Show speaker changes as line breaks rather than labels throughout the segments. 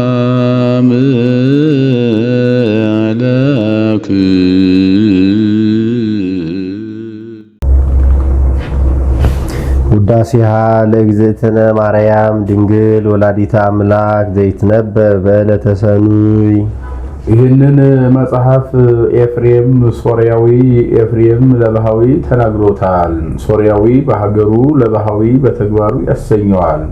ሰላም ለክ
ውዳሴሃ ለእግዝእትነ ማርያም ድንግል ወላዲተ አምላክ ዘይትነበብ በዕለተ ሰኑይ።
ይህንን መጽሐፍ ኤፍሬም ሶርያዊ ኤፍሬም ለባሃዊ ተናግሮታል። ሶርያዊ በሀገሩ ለባሃዊ በተግባሩ ያሰኘዋል።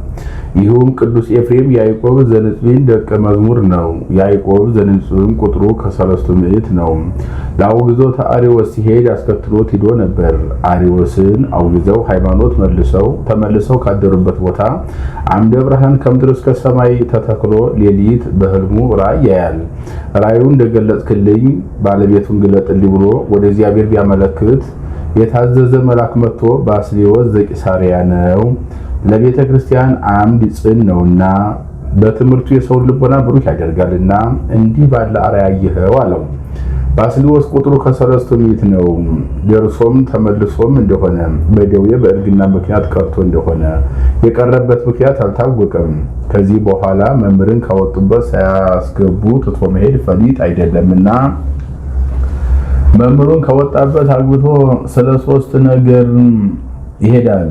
ይህም ቅዱስ ኤፍሬም ያዕቆብ ዘንጽቢን ደቀ መዝሙር ነው። ያዕቆብ ዘንጽቢን ቁጥሩ ከ300 ነው። ለአውግዞት አሪዎስ ሲሄድ አስከትሎት ሂዶ ነበር። አሪዎስን አውግዘው ሃይማኖት ተመልሰው ካደሩበት ቦታ አምደ ብርሃን ከምድር እስከ ሰማይ ተተክሎ ሌሊት በህልሙ ራእይ ያያል። ራእዩ እንደገለጽክልኝ ባለቤቱን ግለጥልኝ ብሎ ወደ እግዚአብሔር ቢያመለክት የታዘዘ መልአክ መጥቶ ባስልዮስ ዘቂሳርያ ነው፣ ለቤተ ክርስቲያን አምድ ጽን ነውና በትምህርቱ የሰው ልቦና ብሩክ ያደርጋልና እንዲህ ባለ አርአያ ያየኸው አለው። ባስልዮስ ቁጥሩ ከ300 ነው። ደርሶም ተመልሶም እንደሆነ በደዌ በእርግና ምክንያት ቀርቶ እንደሆነ የቀረበት ምክንያት አልታወቀም። ከዚህ በኋላ መምህርን ካወጡበት ሳያስገቡ ትቶ መሄድ ፈሊጥ አይደለምና መምህሩን ከወጣበት አግብቶ ስለ 3 ነገር ይሄዳል።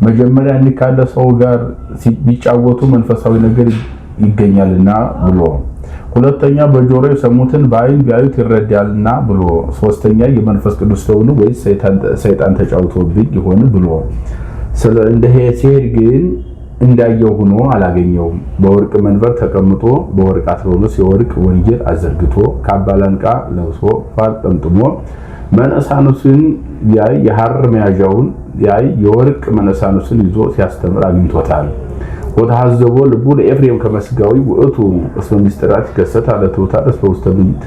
መጀመሪያ እንካለ ሰው ጋር ቢጫወቱ መንፈሳዊ ነገር ይገኛልና ብሎ፣ ሁለተኛ በጆሮ የሰሙትን በአይን ቢያዩት ይረዳልና ብሎ፣ ሶስተኛ የመንፈስ ቅዱስ ሰውን ወይስ ሰይጣን ተጫውቶብኝ ይሆን ብሎ ሲሄድ ግን እንዳየው ሆኖ አላገኘውም። በወርቅ መንበር ተቀምጦ በወርቅ አትሮኖስ የወርቅ ወንጌል አዘርግቶ ካባላንቃ ለብሶ ፋር ጠምጥሞ መነሳኑስን ያይ የሐር መያዣውን ያይ የወርቅ መነሳኑስን ይዞ ሲያስተምር አግኝቶታል። ወተሐዘቦ ልቡ ለኤፍሬም ከመስጋዊ ውእቱ እስመ ምስጢራት ይከሰት አለ ተውታል እስመ ውስተ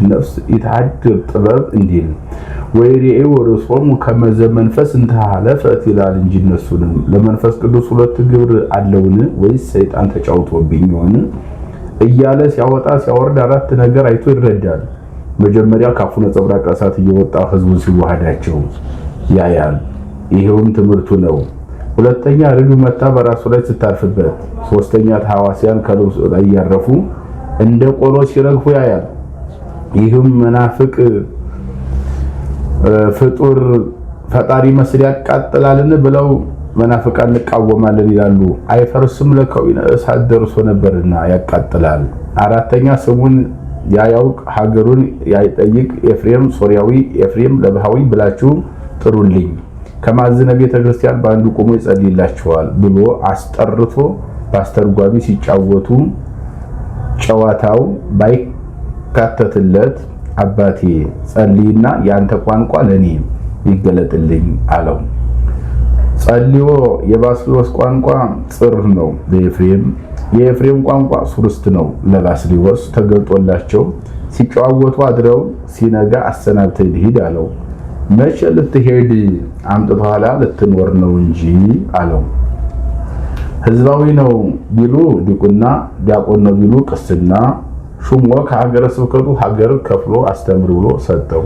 ነፍስ ይተሐድር ጥበብ እንዲል ወይሬ ወርሶሙ ከመዘ መንፈስ እንተሐለፈት ይላል እንጂ እነሱንም ለመንፈስ ቅዱስ ሁለት ግብር አለውን ወይስ ሰይጣን ተጫውቶብኝ ይሆን እያለ ሲያወጣ ሲያወርድ 4 ነገር አይቶ ይረዳል። መጀመሪያ ካፉ ነጸብራቅ እሳት እየወጣ ህዝቡን ሲዋሃዳቸው ያያል። ይሄውም ትምህርቱ ነው። ሁለተኛ ርግብ መታ በራሱ ላይ ስታርፍበት፣ ሶስተኛ ተሐዋሲያን ከልብሱ ላይ ያረፉ እንደ ቆሎ ሲረግፉ ያያል። ይህም መናፍቅ ፍጡር ፈጣሪ መስል ያቃጥላልን ብለው መናፍቃን እንቃወማለን ይላሉ። አይፈርስም ለከዊነ እሳት ደርሶ ነበርና ያቃጥላል። አራተኛ ስሙን ያያውቅ ሀገሩን ያይጠይቅ ኤፍሬም ሶርያዊ ኤፍሬም ለባሃዊ ብላችሁ ጥሩልኝ ከማዝነ ቤተ ክርስቲያን በአንዱ ቆሞ ይጸልይላችኋል ብሎ አስጠርቶ ባስተርጓሚ ሲጫወቱ ጨዋታው ባይካተትለት አባቴ ጸልይና ያንተ ቋንቋ ለኔ ይገለጥልኝ አለው። ጸልዮ የባስልዮስ ቋንቋ ጽር ነው ለኤፍሬም፣ የኤፍሬም ቋንቋ ሱርስት ነው ለባስልዮስ። ተገልጦላቸው ሲጫወቱ አድረው ሲነጋ አሰናብተህ ሂድ አለው። መቼ ልትሄድ አምጥቶ ኋላ ልትኖር ነው እንጂ አለው። ህዝባዊ ነው ቢሉ ዲቁና፣ ዲያቆን ነው ቢሉ ቅስና ሹሞ ከሀገረ ስብከቱ ሀገር ከፍሎ አስተምር ብሎ ሰጠው።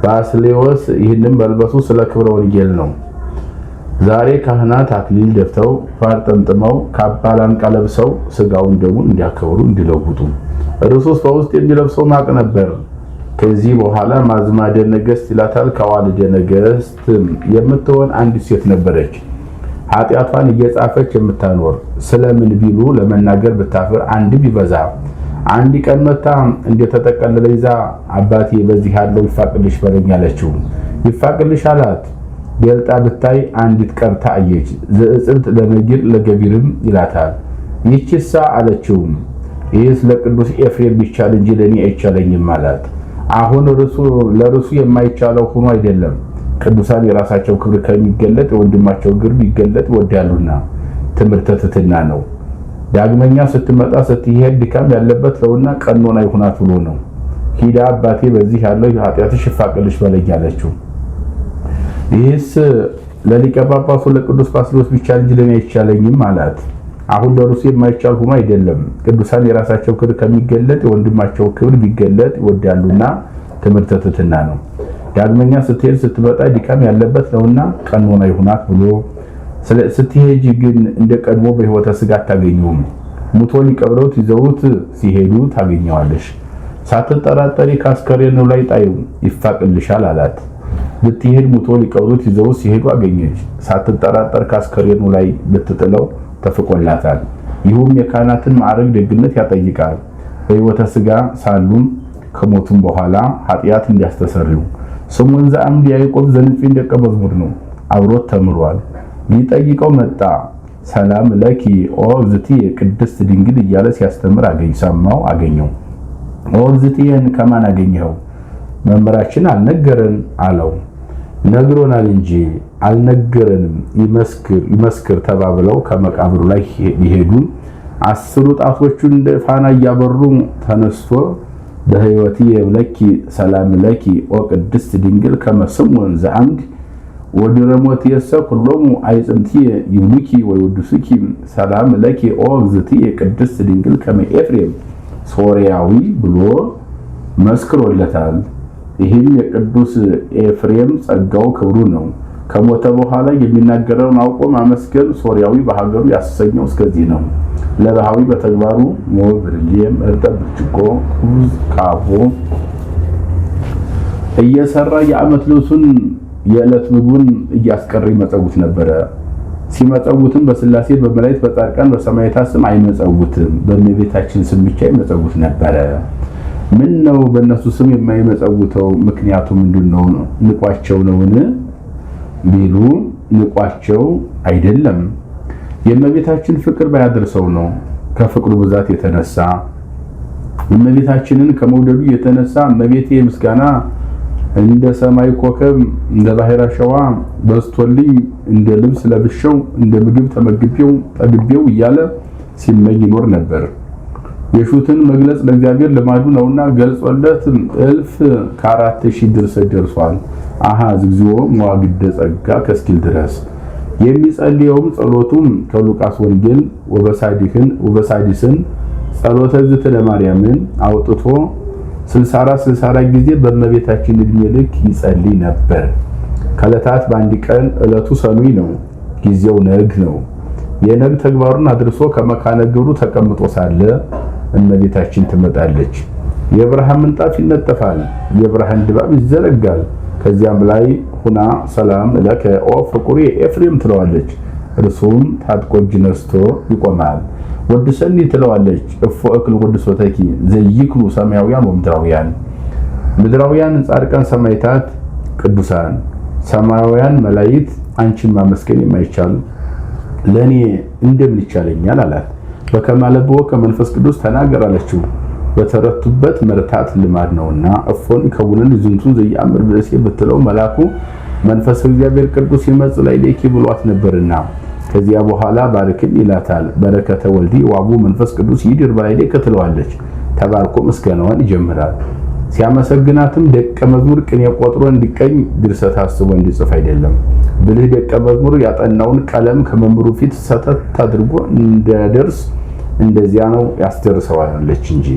ባስልዮስ ይህንን መልበሱ ስለ ክብረ ወንጌል ነው። ዛሬ ካህናት አክሊል ደፍተው ፋር ጠምጥመው ካባ ላንቃ ለብሰው ስጋውን ደሙን እንዲያከብሩ እንዲለውጡ፣ እርሱስ በውስጥ የሚለብሰው ማቅ ነበር። ከዚህ በኋላ ማዝማደ ነገስት ይላታል። ከዋልደ ነገስት የምትሆን አንዲት ሴት ነበረች፣ ኃጢአቷን እየጻፈች የምታኖር። ስለምን ቢሉ ለመናገር ብታፍር አንድ ቢበዛ አንድ ቀን መታ እንደተጠቀለለ ይዛ አባቴ በዚህ ያለው ይፋቅልሽ በለኝ አለችው። ይፋቅልሽ አላት። ገልጣ ብታይ አንዲት ቀርታ አየች። ዘእጽብት ለነጊር ለገቢርም ይላታል። ይህችሳ አለችው፣ ይህስ ለቅዱስ ኤፍሬም ቢቻል እንጂ ለኔ አይቻለኝም አላት። አሁን ለርሱ የማይቻለው ሆኖ አይደለም፣ ቅዱሳን የራሳቸው ክብር ከሚገለጥ ወንድማቸው ግርብ ይገለጥ ይወዳሉና ትምህርተ ትሕትና ነው። ዳግመኛ ስትመጣ ስትሄድ ድካም ያለበት ነውና ቀኖና ይሁናት ብሎ ነው። ሂዳ አባቴ በዚህ ያለው ኃጢአትሽ ይፋቅልሽ በለኝ አለችው። ይህስ ለሊቀ ጳጳሱ ለቅዱስ ባስልዮስ ቢቻል እንጂ ለኔ አይቻለኝም አላት። አሁን ለርሱ የማይቻል ሆኖ አይደለም፣ ቅዱሳን የራሳቸው ክብር ከሚገለጥ የወንድማቸው ክብር ቢገለጥ ይወዳሉና ትምህርተ ትሕትና ነው። ዳግመኛ ስትሄድ ስትመጣ ድካም ያለበት ነውና ቀኖና ይሁናት ብሎ ስትሄጂ ግን እንደ ቀድሞ በሕይወተ ሥጋ አታገኙም። ሙቶ ሊቀብረውት ይዘውት ሲሄዱ ታገኘዋለሽ። ሳትጠራጠሪ ከአስከሬኑ ላይ ጣዩ ይፋቅልሻል አላት። ብትሄድ ሙቶ ሊቀብሩት ይዘውት ሲሄዱ አገኘች። ሳትጠራጠር ከአስከሬኑ ላይ ብትጥለው ተፍቆላታል። ይሁም የካህናትን ማዕረግ ደግነት ያጠይቃል። በሕይወተ ሥጋ ሳሉም ከሞቱም በኋላ ኃጢአት እንዲያስተሰርዩ ስምዖን ዘአምድ ያዕቆብ ዘንፊን ደቀ መዝሙር ነው። አብሮት ተምሯል። ሊጠይቀው መጣ። ሰላም ለኪ ኦ እግዝእትየ ቅድስት ድንግል እያለ ሲያስተምር ሰማው አገኘው። ኦ እግዝእትየን ከማን አገኘው? መምህራችን አልነገረን አለው። ነግሮናል እንጂ አልነገረንም። ይመስክር ተባብለው ከመቃብሩ ላይ ቢሄዱ 10 ጣቶቹን እንደ ፋና እያበሩ ተነስቶ በሕይወትየ ለኪ ሰላም ለኪ ኦ ቅድስት ድንግል ከመ ስምዖን ዘአምድ ወድረሞትየሰ ኩሎሙ አይጽምትየ ይብሉኪ ወይወድሱኪ ሰላም ለኪ ኦ እግዝእትየ ቅድስት ድንግል ከመ ኤፍሬም ሶርያዊ ብሎ መስክሮለታል። ይህም የቅዱስ ኤፍሬም ጸጋው ክብሩ ነው። ከሞተ በኋላ የሚናገረውን አውቆ ማመስገን ሶርያዊ በሀገሩ ያሰኘው እስከዚህ ነው። ለባሃዊ በተግባሩ ሞብ፣ ብርሌም፣ እርጥብ ብርጭቆ፣ ኩዝ፣ ካቦ እየሰራ የዓመት ልብሱን የዕለት ምግቡን እያስቀረ ይመጸውት ነበረ። ሲመጸውትም በስላሴ በመላእክት በጻድቃን በሰማዕታት ስም አይመጸውትም፣ በእመቤታችን ስም ብቻ ይመጸውት ነበረ። ምን ነው በእነሱ ስም የማይመጸውተው? ምክንያቱ ምንድነው? ንቋቸው ነውን ቢሉ ንቋቸው አይደለም። የእመቤታችን ፍቅር ባያደርሰው ነው። ከፍቅሩ ብዛት የተነሳ እመቤታችንን ከመውደዱ የተነሳ እመቤቴ ምስጋና እንደ ሰማይ ኮከብ እንደ ባህር አሸዋ በስቶልኝ እንደ ልብስ ለብሼው እንደ ምግብ ተመግቤው ጠግቤው እያለ ሲመኝ ይኖር ነበር። የሹትን መግለጽ ለእግዚአብሔር ልማዱ ነውና ገልጾለት 1000 ድርሰት ደርሷል። አሃዝ እግዚኦ መዋግደ ጸጋ ከስኪል ድረስ የሚጸልየውም ጸሎቱም ከሉቃስ ወንጌል ወበሳዲስን ጸሎተ እግዝእትነ ማርያምን አውጥቶ 64 ጊዜ በእመቤታችን ዕድሜ ልክ ይጸልይ ነበር። ከዕለታት በአንድ ቀን ዕለቱ ሰኑይ ነው፣ ጊዜው ነግ ነው። የነግ ተግባሩን አድርሶ ከመካነ ግብሩ ተቀምጦ ሳለ እመቤታችን ትመጣለች። የብርሃን ምንጣፍ ይነጠፋል፣ የብርሃን ድባብ ይዘረጋል። ከዚያም ላይ ሁና ሰላም ለከ ኦ ፍቁሬ ኤፍሬም ትለዋለች። እርሱም ታጥቆ እጅ ነስቶ ይቆማል። ወድሰኒ ትለዋለች። እፎ እክል ወድሶተኪ ዘይክሉ ሰማያውያን ወምድራውያን፣ ምድራውያን ጻድቃን ሰማዕታት ቅዱሳን፣ ሰማያውያን መላእክት አንቺን ማመስገን የማይቻል ለኔ እንደምን ይቻለኛል አላት። በከማለብዎ ከመንፈስ ቅዱስ ተናገር አለችው። በተረቱበት መርታት ልማድ ነውና እፎን ከቡነን ዝንቱን ዘያምር ብለሴ ብትለው መላኩ መንፈስ እግዚአብሔር ቅዱስ ይመጽእ ላዕሌኪ ብሏት ነበርና ከዚያ በኋላ ባርክን ይላታል። በረከተ ወልዲ ዋቡ መንፈስ ቅዱስ ይድር በላዕሌከ ትለዋለች። ተባርኮ ምስጋናዋን ይጀምራል። ሲያመሰግናትም ደቀ መዝሙር ቅኔ ቆጥሮ እንዲቀኝ ድርሰት አስቦ እንዲጽፍ አይደለም። ብልህ ደቀ መዝሙር ያጠናውን ቀለም ከመምህሩ ፊት ሰተት አድርጎ እንደደርስ እንደዚያ ነው ያስደርሰዋለች እንጂ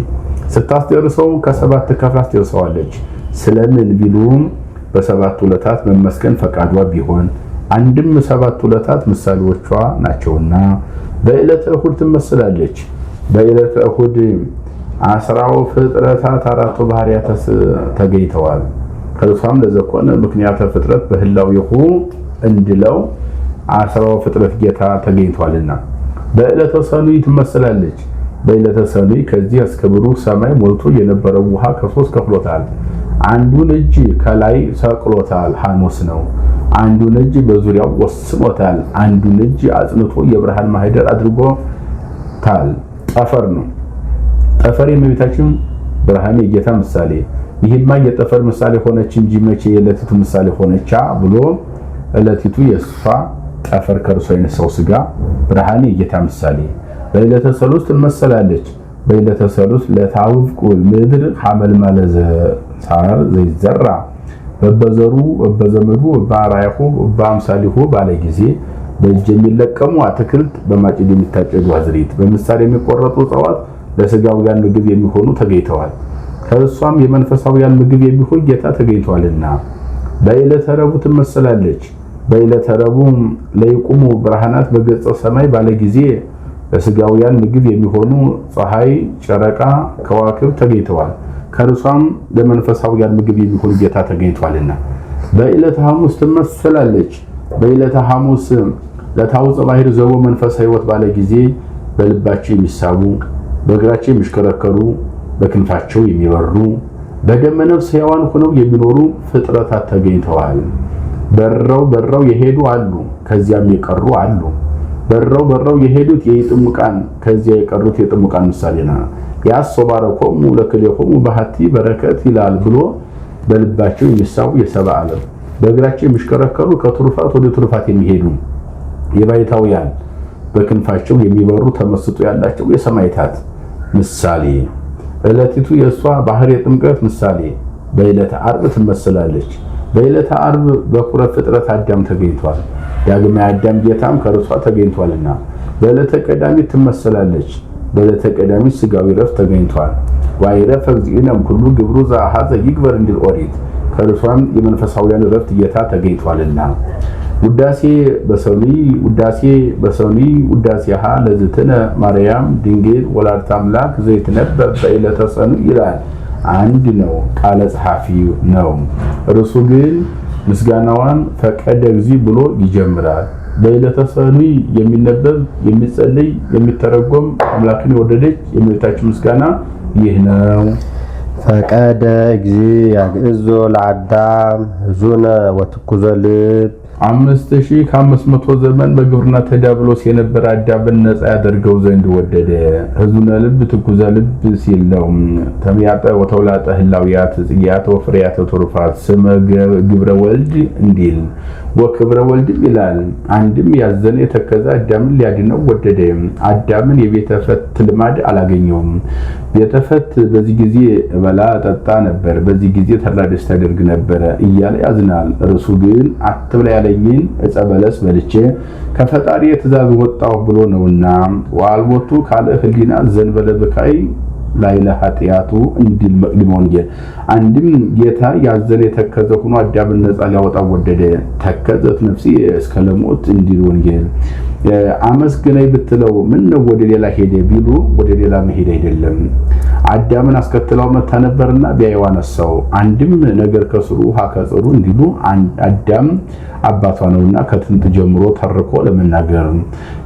ስታስደርሰው ከሰባት ከፍላ አስደርሰዋለች። ስለምን ቢሉም በሰባት ዕለታት መመስገን ፈቃዷ ቢሆን አንድም ሰባት ዕለታት ምሳሌዎቿ ናቸውና በዕለተ እሁድ ትመስላለች። በዕለተ እሁድ 10 ፍጥረታት 4 ባህሪያት ተገኝተዋል። ከእርሷም ለዘኮነ ምክንያተ ፍጥረት በህላዌሁ እንድለው 10 ፍጥረት ጌታ ተገኝቷልና በዕለተ ሰኑይ ትመስላለች። በዕለተ ሰኑይ ከዚህ እስከ ብሩህ ሰማይ ሞልቶ የነበረው ውሃ ከሶስት ከፍሎታል። አንዱን እጅ ከላይ ሰቅሎታል፣ ሐኖስ ነው። አንዱን እጅ በዙሪያው ወስኖታል። አንዱን እጅ አጽንቶ የብርሃን ማህደር አድርጎታል፣ ጠፈር ነው። ጠፈር የእመቤታችን ብርሃን የጌታ ምሳሌ። ይህማ የጠፈር ምሳሌ ሆነች እንጂ መቼ የዕለቲቱ ምሳሌ ሆነቻ ብሎ ዕለቲቱ የእሷ ጠፈር ከእርሷ የነሳው ሥጋ ብርሃን የጌታ ምሳሌ። በዕለተ ሰሉስ ትመሰላለች። በዕለተ ሰሉስ ለታውቁ ምድር ሐመልማለ ሳር ዘይዘራ በበዘሩ በበዘመዱ በአራያሁ በአምሳሊሁ ባለ ጊዜ በእጅ የሚለቀሙ አትክልት በማጭድ የሚታጨዱ አዝሪት በምሳሌ የሚቆረጡ እጽዋት ለሥጋውያን ምግብ የሚሆኑ ተገኝተዋል። ከእሷም የመንፈሳውያን ምግብ የሚሆን ጌታ ተገኝቷልና በዕለተ ረቡዕ ትመሰላለች። በዕለተ ረቡዕ ለይቁሙ ብርሃናት በገጸ ሰማይ ባለ ጊዜ ለስጋውያን ምግብ የሚሆኑ ፀሐይ፣ ጨረቃ፣ ከዋክብት ተገኝተዋል። ከርሷም ለመንፈሳውያን ምግብ የሚሆኑ ጌታ ተገኝቷልና። በዕለተ ሐሙስ ትመሰላለች። በዕለተ ሐሙስ ለታውፀ ባሕር ዘቦ መንፈሳዊ ሕይወት ባለ ጊዜ በልባቸው የሚሳቡ በእግራቸው የሚሽከረከሩ በክንፋቸው የሚበሩ በደመ ነፍስ ሕያዋን ሆነው የሚኖሩ ፍጥረታት ተገኝተዋል። በረው የሄዱ አሉ፣ ከዚያም የቀሩ አሉ። በረው የሄዱት የጥሙቃን ከዚያ የቀሩት የጥሙቃን ምሳሌና ያሶባረኮሙ ለክልኤሆሙ በሐቲ በረከት ይላል ብሎ በልባቸው የሚሳቡ የሰባ ዓለም በእግራቸው የሚሽከረከሩ ከትሩፋት ወደ ትሩፋት የሚሄዱ የባይታውያን በክንፋቸው የሚበሩ ተመስጦ ያላቸው የሰማይታት ምሳሌ። ዕለቲቱ የእሷ ባህር የጥምቀት ምሳሌ በዕለተ ዓርብ ትመስላለች። በዕለተ ዓርብ በኩረ ፍጥረት አዳም ተገኝቷል። ዳግማዊ አዳም ጌታም ከርሷ ተገኝቷልና በዕለተ ቀዳሚት ትመስላለች። በዕለተ ቀዳሚት ስጋዊ ረፍት ተገኝቷል። ዋይረፈ እግዚእነም ኩሉ ግብሩ ዘአሐዘ ይግበር እንዲል ኦሪት ከርሷም የመንፈሳውያን ረፍት ጌታ ተገኝቷልና ውዳሴ በሰኒ ውዳሴሃ ለዝትነ ማርያም ድንግል ወላዲተ አምላክ ዘይትነበብ በዕለተ ሰኑይ ይላል። አንድ ነው፣ ቃለ ጸሐፊ ነው። እርሱ ግን ምስጋናዋን ፈቀደ እግዚእ ብሎ ይጀምራል። በዕለተ ሰኑይ የሚነበብ የሚጸልይ የሚተረጎም አምላክን የወደደች የእመቤታችን ምስጋና ይህ ነው።
ፈቀደ እግዚእ ያግዕዞ ለአዳም ሕዙነ ወትኩዘ ልብ
5500 ዘመን በግብርና ተዳብሎስ የነበረ አዳምን ነፃ ያደርገው ዘንድ ወደደ። ሕዙነ ልብ ትኩዘ ልብ ሲል ነው። ተሚያጠ ወተውላጠ ህላውያት ጽያተ ወፍሬያተ ትሩፋት ስመ ግብረ ወልድ እንዲል ወክብረ ወልድ ይላል። አንድም ያዘነ የተከዘ አዳምን ሊያድነው ወደደ። አዳምን የቤተፈት ልማድ አላገኘውም። ቤተፈት በዚህ ጊዜ በላ ጠጣ ነበር፣ በዚህ ጊዜ ተድላ ደስታ ያደርግ ነበር እያለ ያዝናል። እርሱ ግን አትብላ ያለኝን ዕፀ በለስ በልቼ ከፈጣሪ ትእዛዝ ወጣሁ ብሎ ነውና ወአልቦቱ ካለ ህሊና ዘንበለ ብካይ ላይ ለኃጢአቱ እንዲል መቅድመ ወንጌል። አንድም ጌታ ያዘነ የተከዘ ሆኖ አዳምን ነፃ ሊያወጣው ወደደ። ተከዘት ነፍሲ እስከ ለሞት እንዲል ወንጌል። አመስግነኝ ብትለው ምን ነው ወደ ሌላ ሄደ ቢሉ ወደ ሌላ መሄድ አይደለም። አዳምን አስከትለው መታ ነበርና ቢያየው አነሳው። አንድም ነገር ከስሩ ውሃ ከጽሩ እንዲሉ አዳም አባቷ ነውና ከጥንት ጀምሮ ተርኮ ለመናገር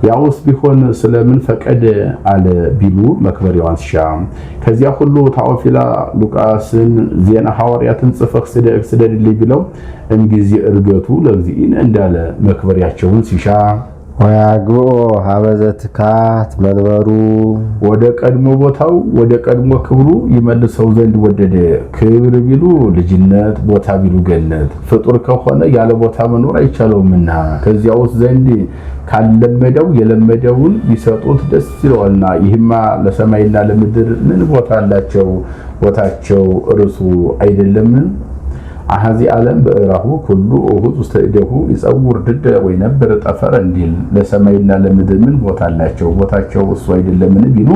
ያውስ ቢሆን ስለምን ፈቀደ አለ ቢሉ መክበሪያዋን ሲሻ ከዚያ ሁሉ ታኦፊላ ሉቃስን ዜና ሐዋርያትን ጽፈህ ስደድልኝ ብለው እንጊዜ እርገቱ ለግዚእነ እንዳለ መክበሪያቸውን ሲሻ
ወያግኦ ሀበዘትካት መንበሩ
ወደ ቀድሞ ቦታው ወደ ቀድሞ ክብሩ ይመልሰው ዘንድ ወደደ። ክብር ቢሉ ልጅነት፣ ቦታ ቢሉ ገነት። ፍጡር ከሆነ ያለ ቦታ መኖር አይቻለውምና ከዚያውስ ዘንድ ካለመደው የለመደውን ቢሰጡት ደስ ይለዋልና ይህማ ለሰማይና ለምድር ምን ቦታ አላቸው? ቦታቸው እርሱ አይደለምን? አሐዚ ዓለም በእራሁ ኩሉ እሁዝ ውስተ እዴሁ ይጸውር ድደ ወይ ነበር ጠፈር እንዲል ለሰማይና ለምድር ምን ቦታ አላቸው? ቦታቸው እሱ አይደለምን ቢሉ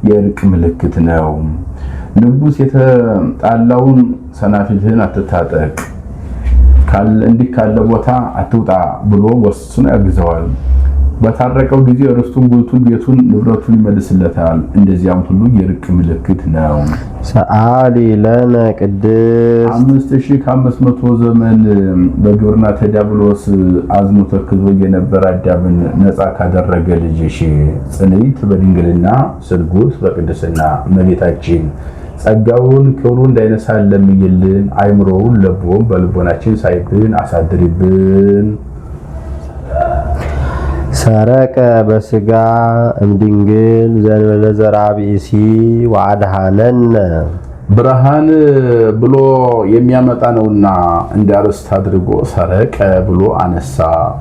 የእርቅ ምልክት ነው። ንጉሥ የተጣላውን ሰናፊትህን አትታጠቅ እንዲህ ካለ ቦታ አትውጣ ብሎ ወስኖ ያግዘዋል። በታረቀው ጊዜ ርስቱን ጉልቱን ቤቱን ንብረቱን ይመልስለታል። እንደዚያም ሁሉ የርቅ ምልክት ነው።
ሰአሊ ለነ ቅድስ
5500 ዘመን በግብርና ተዳብሎስ አዝኖ ተክዞ የነበረ አዳምን ነፃ ካደረገ ልጅሽ ጽንዕት በድንግልና ስርጉት በቅድስና እመቤታችን ጸጋውን ክብሩን እንዳይነሳ ለምይልን። አይምሮውን ለቦም በልቦናችን ሳይብን አሳድሪብን።
ሰረቀ በስጋ እምድንግል ዘንበለ ዘርአ ብእሲ ወአድኀነነ
ብርሃን ብሎ የሚያመጣ ነውና እንዳርስት አድርጎ ሰረቀ ብሎ አነሳ።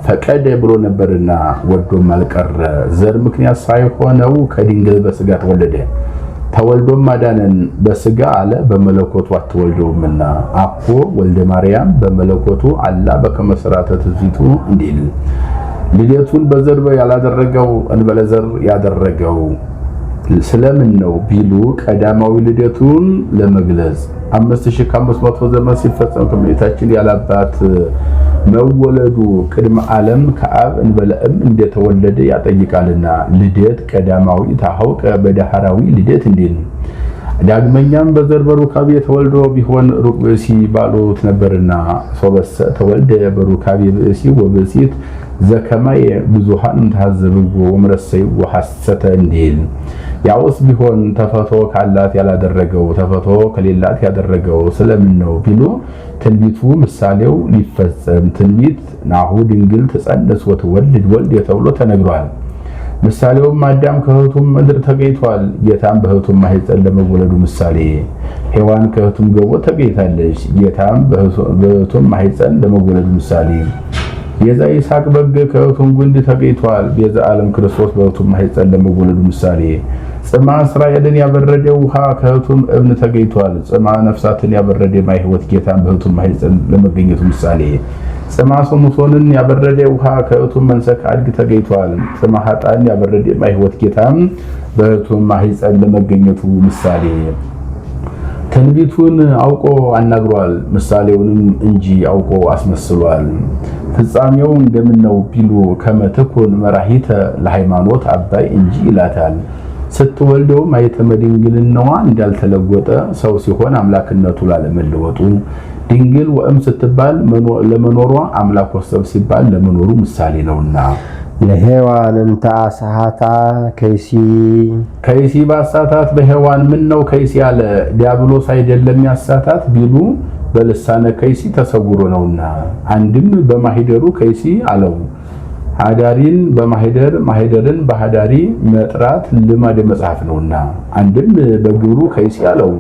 ፈቀደ ብሎ ነበርና ወዶም አልቀረ። ዘር ምክንያት ሳይሆነው ከድንግል በስጋ ተወለደ። ተወልዶም አዳነን በስጋ አለ በመለኮቱ አትወልደውምና አኮ ወልደ ማርያም በመለኮቱ አላ በከመ ሥርዓተ ትውፊቱ እንዲል ልደቱን በዘር ያላደረገው እንበለ ዘር ያደረገው ስለምን ነው ቢሉ ቀዳማዊ ልደቱን ለመግለጽ 5500 ዘመን ሲፈጸም ከመቤታችን ያላባት መወለዱ ቅድመ ዓለም ከአብ እንበለእም እንደተወለደ ያጠይቃልና ልደት ቀዳማዊ ታውቀ በዳህራዊ ልደት እንዲል ዳግመኛም በዘር በሩካቤ ተወልዶ ቢሆን ሩቅ ብእሲ ባሉት ነበርና ሶበሰ ተወልደ በሩካቤ ብእሲ ወብእሲት ዘከማየ ብዙሃን ታዘብጎ ወምረሰይ ወሐሰተ እንዲል ያውስ ቢሆን ተፈቶ ካላት ያላደረገው ተፈቶ ከሌላት ያደረገው ስለምን ነው ቢሉ ትንቢቱ ምሳሌው ሊፈጸም ትንቢት ናሁ ድንግል ትጸንስ ወትወልድ ወልድ ተብሎ ተነግሯል። ምሳሌውም አዳም ከእህቱም ምድር ተገኝቷል። ጌታም በእህቱም ማህፀን ለመወለዱ ምሳሌ ሔዋን ከእህቱም ገቦ ተገኝታለች። ጌታም በእህቱም ማህፀን ለመወለዱ ምሳሌ የዛ ይስሐቅ በግ ከእህቱም ጉንድ ተገኝቷል። ቤዛ ዓለም ክርስቶስ በእህቱም ማህፀን ለመወለዱ ምሳሌ ጽማ እስራኤልን ያበረደ ውሃ ከእህቱም እብን ተገኝቷል። ጽማ ነፍሳትን ያበረደ ማይ ሕይወት ጌታን በእህቱም ማህፀን ለመገኘቱ ምሳሌ ጽማ ሶምሶንን ያበረደ ውሃ ከእህቱም መንሰክ አድግ ተገኝቷል። ጽማ ኃጣን ያበረደ ማይ ሕይወት ጌታን በእህቱም ማህፀን ለመገኘቱ ምሳሌ ትንቢቱን አውቆ አናግሯል። ምሳሌውንም እንጂ አውቆ አስመስሏል። ፍጻሜው እንደምን ነው ቢሉ ከመትኩን መራሂተ ለሃይማኖት አባይ እንጂ ይላታል። ስትወልደው ማየተመ ድንግልናዋ እንዳልተለወጠ ሰው ሲሆን አምላክነቱ ላለመለወጡ ድንግል ወእም ስትባል ለመኖሯ አምላክ ወሰብ ሲባል ለመኖሩ ምሳሌ ነውና
ለሔዋን እንተ አሳሃታ ከይሲ
ባሳታት በሔዋን ምን ነው ከይሲ ያለ ዲያብሎስ አይደለም ያሳታት ቢሉ በልሳነ ከይሲ ተሰውሮ ነውና አንድም በማሂደሩ ከይሲ አለው ሀዳሪን በማሂደር ማሂደርን በሀዳሪ መጥራት ልማድ መጽሐፍ ነውና አንድም በግብሩ ከይሲ አለው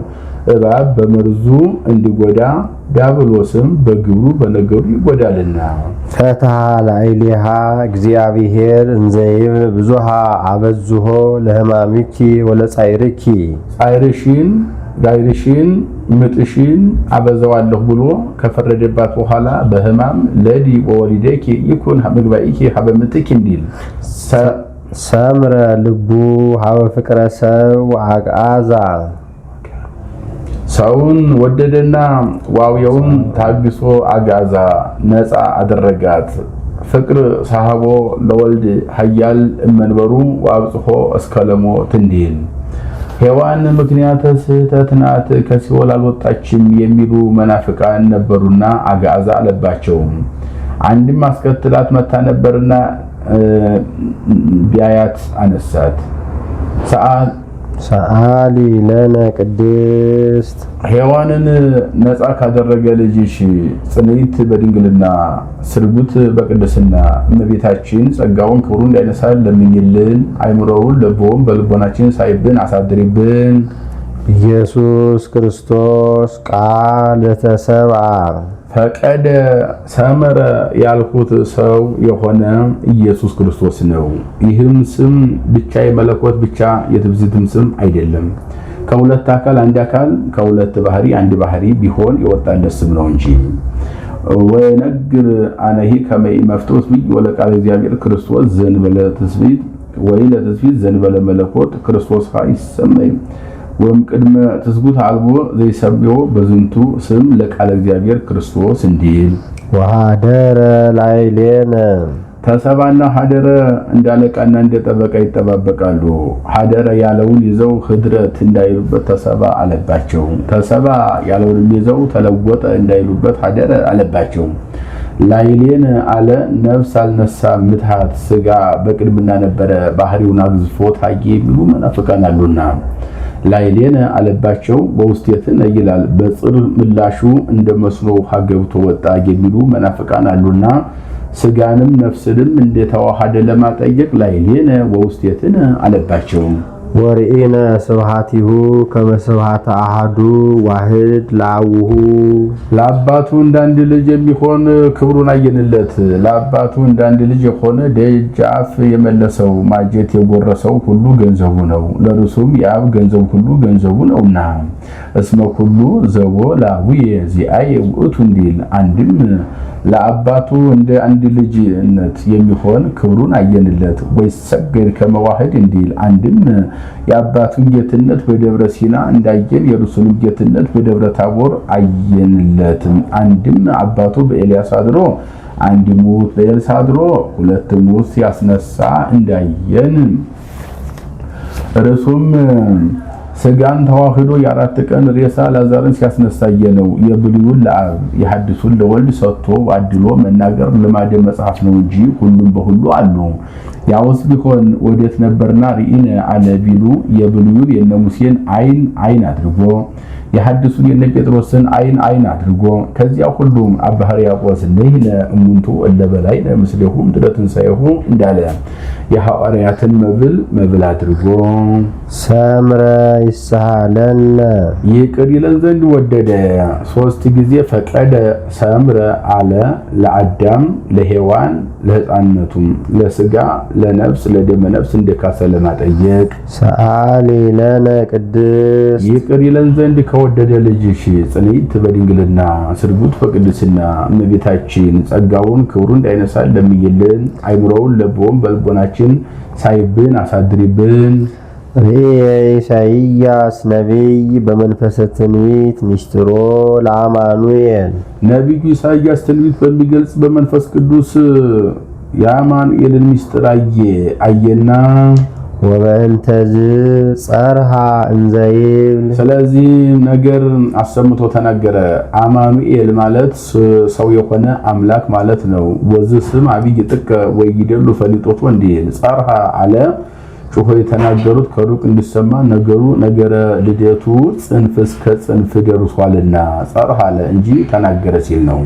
እባብ በመርዙ እንዲጎዳ ዲያብሎስም በግብሩ በነገሩ ይጎዳልና
ፈታ ላይሊሃ እግዚአብሔር እንዘይብ ብዙሃ አበዝሆ ለህማሚኪ ወለጻይርኪ ጋይርሽን ምጥሽን አበዛዋለሁ ብሎ ከፈረደባት በኋላ በህማም ለዲ ወወሊደኪ ይኩን ምግባኢኪ ሀበምጥኪ እንዲል ሰምረ ልቡ ሀበ ፍቅረ ሰብ አግአዛ
ሰውን ወደደና ዋውየውን ታግሶ አጋዛ ነፃ አደረጋት። ፍቅር ሳሃቦ ለወልድ ሀያል እመንበሩ ወአብጽሖ እስከለሞ ትንዲል ሔዋን ምክንያት ስህተት ናት ከሲኦል አልወጣችም የሚሉ መናፍቃን ነበሩና አጋዛ አለባቸው። አንድም አስከትላት መታ ነበርና ቢያያት አነሳት። ሰአሊ ለነ ቅድስት ሔዋንን ነፃ ካደረገ ልጅሽ ጽንዕት በድንግልና ስርጉት በቅድስና እመቤታችን ጸጋውን ክብሩን እንዳይነሳን ለምኝልን። አይምሮውን ለቦም በልቦናችን ሳይብን አሳድሪብን።
ኢየሱስ ክርስቶስ ቃል ተሰብአ
ፈቀደ ሰመረ ያልኩት ሰው የሆነ ኢየሱስ ክርስቶስ ነው። ይህም ስም ብቻ የመለኮት ብቻ የትብዝትም ስም አይደለም። ከሁለት አካል አንድ አካል ከሁለት ባህሪ አንድ ባህሪ ቢሆን የወጣለት ስም ነው እንጂ ወነግር አነሂ ከመይ መፍቶስ ቢይ ወለቃል እግዚአብሔር ክርስቶስ ዘንበለ ትስብእት ወይ ለትስብእት ዘንበለ መለኮት ክርስቶስ ይሰመይ ወም ቅድመ ትስጉት አልቦ ዘይሰብዮ በዝንቱ ስም ለቃለ እግዚአብሔር ክርስቶስ እንዲል
ወሃደረ ላይሌነ
ተሰባና ሀደረ እንዳለቃና እንደጠበቃ ይጠባበቃሉ። ሀደረ ያለውን ይዘው ህድረት እንዳይሉበት ተሰባ አለባቸው። ተሰባ ያለውን ይዘው ተለወጠ እንዳይሉበት ሀደረ አለባቸው። ላይሌነ አለ ነፍስ አልነሳ ምትሃት ስጋ በቅድምና ነበረ ባህሪውን አግዝፎ ታየ የሚሉ መናፍቃን አሉና ላይሌነ አለባቸው። በውስጤትን ይላል በጽር ምላሹ እንደመስኖ ውሃ ገብቶ ወጣ የሚሉ መናፍቃን አሉና ስጋንም ነፍስንም እንደተዋሃደ ለማጠየቅ ላይሌነ ወውስጤትን አለባቸው።
ወርኢነ ስብሐቲሁ ከመ ስብሐተ አሐዱ ዋህድ ለአቡሁ
ለአባቱ እንዳንድ ልጅ የሚሆን ክብሩን አየንለት። ለአባቱ እንዳንድ ልጅ የሆነ ደጃፍ የመለሰው ማጀት የጎረሰው ሁሉ ገንዘቡ ነው። ለርሱም የአብ ገንዘቡ ሁሉ ገንዘቡ ነውና እስመ ሁሉ ዘቦ ለአቡየ ዚአየ ውእቱ እንዲል አንድም ለአባቱ እንደ አንድ ልጅነት የሚሆን ክብሩን አየንለት። ወይሰገድ ከመዋህድ እንዲል አንድም የአባቱን ጌትነት በደብረ ሲና እንዳየን የእርሱን ጌትነት በደብረ ታቦር አየንለት። አንድም አባቱ በኤልያስ አድሮ አንድ ሙት በኤልሳ አድሮ ሁለት ሙት ሲያስነሳ እንዳየን እርሱም ስጋን ተዋህዶ የአራት ቀን ሬሳ ላዛርን ሲያስነሳየ ነው። የብሉይን ለአብ የሐዲሱን ለወልድ ሰጥቶ አድሎ መናገር ልማደ መጽሐፍ ነው እንጂ ሁሉም በሁሉ አሉ። ያውስ ቢሆን ወዴት ነበርና ርኢነ አለ ቢሉ የብሉይን የነ ሙሴን አይን አድርጎ የሐዲሱን የነ ጴጥሮስን አይን አድርጎ ከዚያ ሁሉም አባ ሕርያቆስ ለይነ እሙንቱ እለበላይነ ምስሌሁም ትንሣኤሁ እንዳለ የሐዋርያትን መብል አድርጎ ሰምረ ይሳሃለነ ይቅር ይለን ዘንድ ወደደ። 3 ጊዜ ፈቀደ ሰምረ አለ ለአዳም ለሔዋን ለሕፃንነቱም ለስጋ ለነፍስ ለደመ ነፍስ እንደካሰ ለማጠየቅ ሰአሊ ለነ ቅድስ ይቅር ይለን ዘንድ ከወደደ ልጅሽ ጽንዕት በድንግልና ስርጉት በቅድስና እመቤታችን ጸጋውን ክብሩን እንዳይነሳል ለምይልን አይምሮውን ለቦም በልቦናችን ሳይብን አሳድሪብን። ኢሳይያስ ነቢይ በመንፈሰ ትንቢት ሚስጥሮ ለአማኑኤል ነቢዩ ኢሳይያስ ትንቢት በሚገልጽ በመንፈስ ቅዱስ የአማኑኤልን ሚስጥር አየና ወበእንተዝ ጸርሃ እንዘይብል ስለዚህ ነገር አሰምቶ ተናገረ። አማኑኤል ማለት ሰው የሆነ አምላክ ማለት ነው። ወዝ ስም አብይ ጥቀ ወይደሉ ፈሊጦት እንዲል ጸርሃ አለ ጮሆ የተናገሩት ከሩቅ እንዲሰማ ነገረ ልደቱ ጽንፍ እስከ ጽንፍ ደርሷልና ጸርሃ አለ እንጂ ተናገረ ሲል ነው።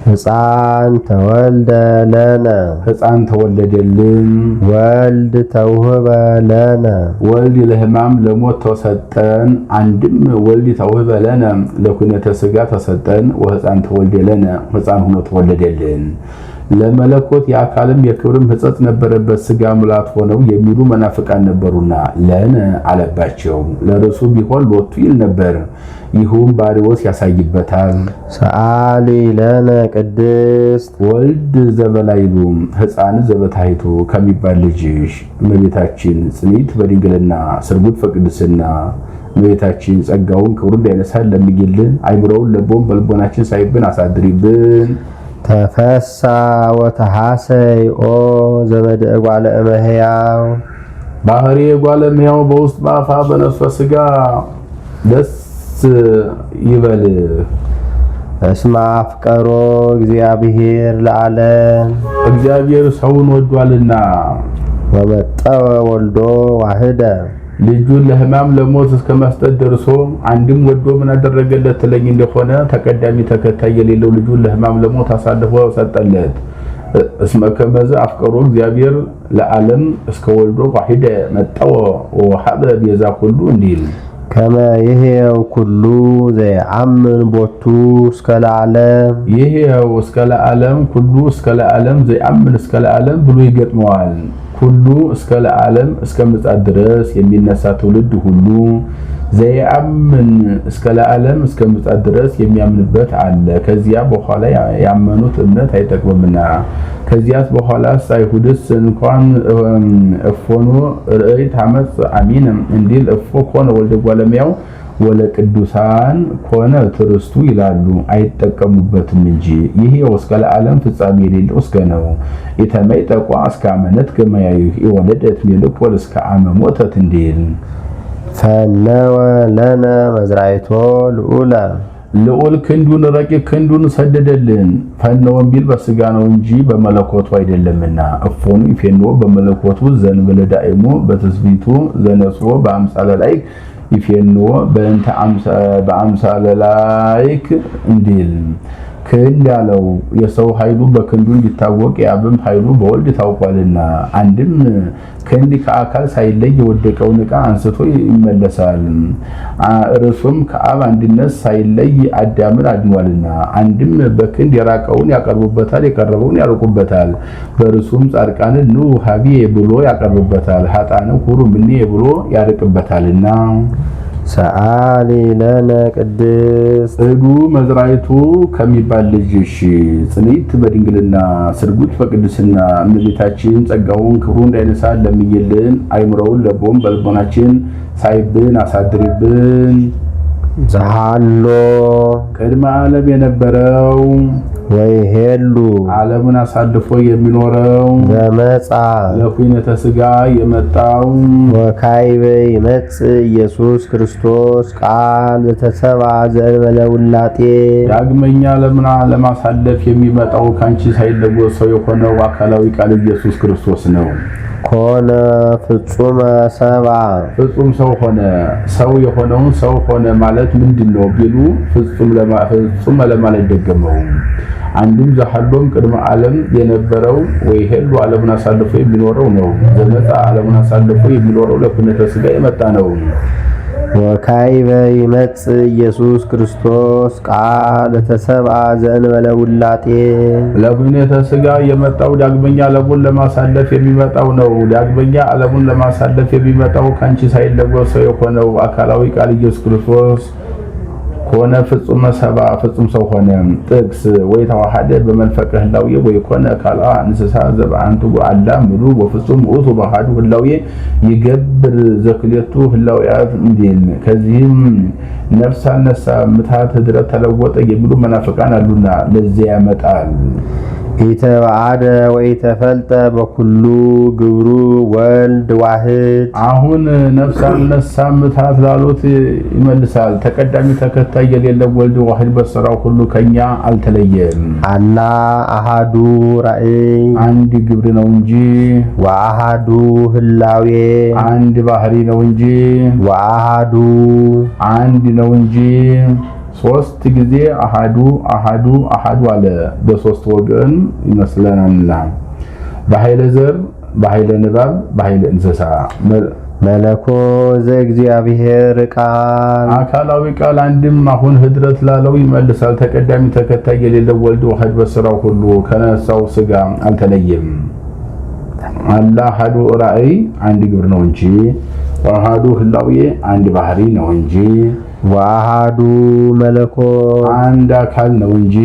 ሕፃን ተወልደ ለነ ሕፃን ተወለደልን። ወልድ ተውህበ ለነ ወልድ ለሕማም ለሞት ተሰጠን። አንድም ወልድ ተውህበ ለነ ለኩነተ ሥጋ ተሰጠን። ወሕፃን ተወልደ ለነ ሕፃን ሆኖ ተወለደልን። ለመለኮት የአካልም የክብርም ሕጸጽ ነበረበት ሥጋ ሙላት ሆነው የሚሉ መናፍቃን ነበሩና ለነ አለባቸው። ለርሱ ቢሆን ሎቱ ይል ነበር። ይሁን ባሪዎስ ያሳይበታል። ሰአሊ ለነ ቅድስት ወልድ ዘበላይሉ ሕፃን ዘበታይቱ ከሚባል ልጅሽ እመቤታችን ጽንዕት በድንግልና ስርጉት በቅድስና እመቤታችን ጸጋውን ክብሩን እንዳይነሳል ለምይልን አይምሮውን ለቦም በልቦናችን ሳይብን አሳድሪብን። ተፈሳ ወተሐሰይ ኦ ዘመድ እጓለ እመሕያው ባህሪ እጓለ እመሕያው በውስጥ በአፋ በነፍስ በሥጋ ደስ ይበል። እስመ አፍቀሮ እግዚአብሔር ለዓለም እግዚአብሔር ሰውን ወዷልና ወመጠወ ወልዶ ዋህደ ልጁን ለሕማም ለሞት እስከ መስጠት ደርሶ አንድም ወዶ ምን አደረገለት ትለኝ እንደሆነ ተቀዳሚ ተከታይ የሌለው ልጁን ለሕማም ለሞት አሳልፎ ሰጠለት። እስመ ከመዘ አፍቀሮ እግዚአብሔር ለዓለም እስከ ወልዶ ዋህደ መጠወ ወሀበ ቤዛ ኩሉ እንዲል ከመ ይሄው ኩሉ ዘየአምን ቦቱ እስከ ለዓለም ይሄው እስከ ለዓለም ኩሉ እስከ ለዓለም ዘየአምን እስከ ለዓለም ብሎ ይገጥመዋል። ሁሉ እስከ ለዓለም እስከ ምጽአት ድረስ የሚነሳ ትውልድ ሁሉ ዘየአምን እስከ ለዓለም እስከ ምጽአት ድረስ የሚያምንበት አለ። ከዚያ በኋላ ያመኑት እምነት አይጠቅምምና ከዚያስ በኋላስ አይሁድስ እንኳን እፎኑ ርዕይት አመጽ አሚን እንዲል እፎ ኮነ ወልደ እጓለ እመሕያው ወለ ቅዱሳን ኮነ ትርስቱ ይላሉ አይጠቀሙበትም እንጂ ይሄ እስከ ለዓለም ፍጻሜ የሌለው እስከ ነው። ኢተመይጠቋ እስከ አመነት ከመያዩ የወለደት ሜልኮል እስከ አመሞተት እንዲል ፈነወ ለነ መዝራይቶ ልዑለ ልዑል ክንዱን ረቂቅ ክንዱን ሰደደልን። ፈነወን ቢል በሥጋ ነው እንጂ በመለኮቱ አይደለምና እፎኑ ይፌንዎ በመለኮቱ ዘንበለ ዳእሙ በትስብእቱ ዘነስዎ በአምሳለ ላይክ ይፌንዎ በአምሳለ ላይክ እንዲል ክንድ ያለው የሰው ኃይሉ በክንዱ እንዲታወቅ የአብም ኃይሉ በወልድ ታውቋልና አንድም ክንድ ከአካል ሳይለይ የወደቀውን ዕቃ አንስቶ ይመለሳል። እርሱም ከአብ አንድነት ሳይለይ አዳምን አድኗልና አንድም በክንድ የራቀውን ያቀርቡበታል፣ የቀረበውን ያርቁበታል። በእርሱም ጻድቃንን ኑ ሀቤ ብሎ ያቀርብበታል፣ ኃጥአንን ሁሩ ምኔ ብሎ ያርቅበታልና
ሰአሊ ለነ ቅድስት
ጽዱ መዝራይቱ ከሚባል ልጅሽ ጽኒት በድንግልና ስርጉት በቅድስና እመቤታችን ጸጋውን ክብሩ እንዳይነሳ ለምኝልን። አይምሮውን ለቦም በልቦናችን ሳይብን አሳድሪብን።
ዘሃሎ
ቅድመ ዓለም የነበረው
ወይ ሄሉ
ዓለምን አሳልፎ የሚኖረው
ዘመጻ
ለኩነተ ሥጋ የመጣው
ወካይበ ይመጽእ ኢየሱስ ክርስቶስ ቃል ዘተሰብአ ዘእንበለ ውላጤ
ዳግመኛ ዓለምን ለማሳለፍ የሚመጣው ካንቺ ሳይለወጥ ሰው የሆነው አካላዊ ቃል ኢየሱስ ክርስቶስ ነው።
ኮነ ፍጹመ ሰብአ
ፍጹም ሰው ሆነ። ሰው የሆነውን ሰው ሆነ ማለት ምንድነው ቢሉ ፍጹም ለማለት ደገመው። አንዱም ዘሐሎም ቅድመ ዓለም የነበረው ወይ ሄሉ ዓለምን አሳልፎ የሚኖረው ነው። ዘመጻ ዓለምን አሳልፎ የሚኖረው ለኩነተ ሥጋ የመጣ ነው።
ወካይበ ይመጽእ ኢየሱስ ክርስቶስ ቃል ዘተሰብአ ዘእንበለ ውላጤ
ለኩነተ ሥጋ የመጣው ዳግመኛ ዓለሙን ለማሳለፍ የሚመጣው ነው። ዳግመኛ ዓለሙን ለማሳለፍ የሚመጣው ካንቺ ሳይለወጥ ሰው የሆነው አካላዊ ቃል ኢየሱስ ክርስቶስ ኮነ ፍጹመ ሰብአ ፍጹም ሰው ሆነ። ጥቅስ ወይ ተዋሃደ በመንፈቀ ህላዌ ወይ ኮነ ካልአ እንስሳ ዘበአንቱ አላ ምሉ ወፍጹም ውእቱ ባህዱ ህላዌ ይገብር ዘክሌቱ ህላዌያት እንዲል። ከዚህም ነፍስ አነሳ ምትሃት ህድረት ተለወጠ የሚሉ መናፍቃን አሉና ለዚያ ያመጣል። ኢተባአደ ወኢተፈልጠ በኩሉ ግብሩ ወልድ ዋህድ። አሁን ነፍስ አነሳ ምትሃት ላሉት ይመልሳል። ተቀዳሚ ተከታይ የሌለው ወልድ ዋህድ በስራው ሁሉ ከኛ አልተለየም።
አላ አሃዱ ራእይ አንድ ግብር ነው እንጂ ወአሃዱ ህላዌ አንድ ባህሪ ነው እንጂ ወአሃዱ አንድ ነው እንጂ ሶስት ጊዜ አሃዱ አሃዱ አሃዱ አለ። በሶስት ወገን ይመስለናል። በኃይለ ዘር፣ በኃይለ ንባብ፣ በኃይለ እንስሳ መለኮት ዘእግዚአብሔር ቃል አካላዊ ቃል አንድም አሁን ህድረት ላለው ይመልሳል። ተቀዳሚ ተከታይ የሌለው ወልድ ዋህድ በስራው ሁሉ ከነሳው ሥጋ አልተለየም። አላ አሃዱ ራእይ አንድ ግብር ነው እንጂ ወአሃዱ ህላዌ አንድ ባህሪ ነው እንጂ ወአሃዱ መለኮት አንድ አካል ነው እንጂ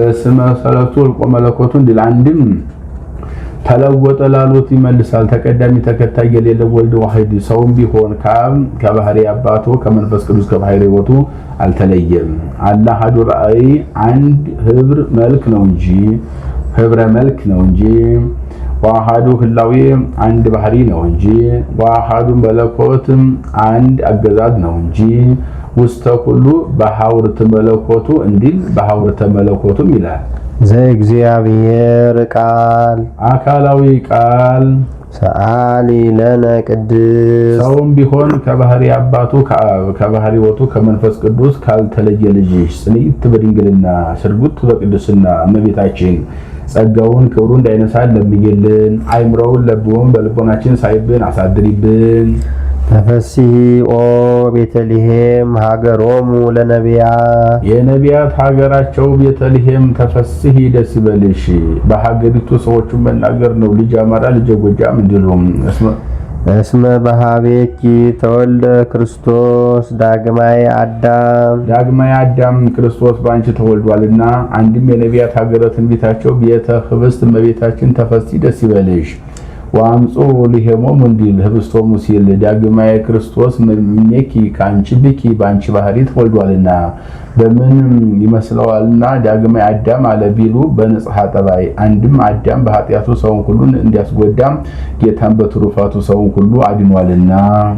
እስመ ሰለቱ ወልቆ መለኮቱ እንዲል አንድም ተለወጠ ላሉት ይመልሳል። ተቀዳሚ ተከታይ የሌለው ወልድ ዋህድ ሰውም ቢሆን ከባህሪ አባቱ ከመንፈስ ቅዱስ ከባህሪ ሕይወቱ አልተለየም። አላ አሃዱ ራእይ አንድ ህብር መልክ ነው እንጂ ህብረ መልክ ነው እንጂ ወአሃዱ ህላዌ አንድ ባህሪ ነው እንጂ ወአሃዱ መለኮት አንድ አገዛዝ ነው እንጂ ውስተ ኩሉ በሐውርተ መለኮቱ እንዲል በሐውርተ መለኮቱም ይላል። ዘእግዚአብሔር ቃል አካላዊ ቃል ሰአሊ ለነ ቅድስት ሰውም ቢሆን ከባህሪ አባቱ ከባህሪ ሕይወቱ ከመንፈስ ቅዱስ ካልተለየ ልጅሽ ጽንዕት በድንግልና ስርጉት በቅድስና እመቤታችን ጸጋውን ክብሩ እንዳይነሳ ለምኝልን። አይምሮውን ለቦም በልቦናችን ሳይብን አሳድሪብን። ተፈሲሒ ኦ ቤተልሔም ሀገሮሙ ለነቢያት የነቢያት ሀገራቸው ቤተልሔም ተፈሲሒ ደስ ይበልሽ። በሀገሪቱ ሰዎቹን መናገር ነው። ልጅ አማራ ልጅ ጎጃም እንዲሉም እስመ በሃቤኪ ተወልደ ክርስቶስ ዳግማይ አዳም ክርስቶስ ባንቺ ተወልዷልና። አንድም የነቢያት ሀገረ ትንቢታቸው ቤተ ህብስት እመቤታችን ተፈሲሒ ደስ ይበልሽ። ወአምጾ ሊሄሞሙ እንዲል ህብስቶሙ ሲል ዳግማይ ክርስቶስ ምኔኪ ካንቺ ብኪ ባንቺ ባህሪ ተወልዷልና በምን ይመስለዋልና ዳግማይ አዳም አለ ቢሉ በንጽሐ ጠባይ። አንድም አዳም በኃጢአቱ ሰውን ሁሉ እንዲያስጎዳም ጌታን በትሩፋቱ ሰውን ሁሉ አድኗልና።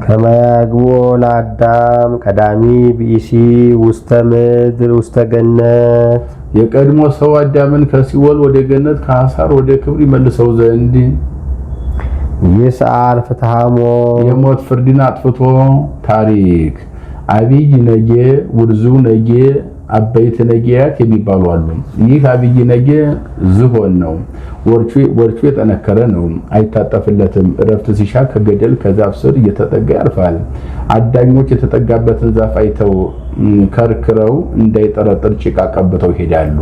ከመያግቦ ለአዳም ቀዳሚ ቢሲ ውስተ ምድር ውስተ ገነት የቀድሞ ሰው አዳምን ከሲኦል ወደ ገነት ከሐሳር ወደ ክብር ይመልሰው ዘንድ ይስአል ፍትሃሞ የሞት ፍርድን አጥፍቶ ታሪክ አብይ ነጌ ውርዙ ነጌ አበይት ነጌያት የሚባሉ አሉ። ይህ አብይ ነጌ ዝሆን ነው። ወርቹ የጠነከረ ነው፣ አይታጠፍለትም። እረፍት ሲሻ ከገደል ከዛፍ ስር እየተጠጋ ያልፋል። አዳኞች የተጠጋበትን ዛፍ አይተው ከርክረው እንዳይጠረጥር ጭቃ ቀብተው ይሄዳሉ።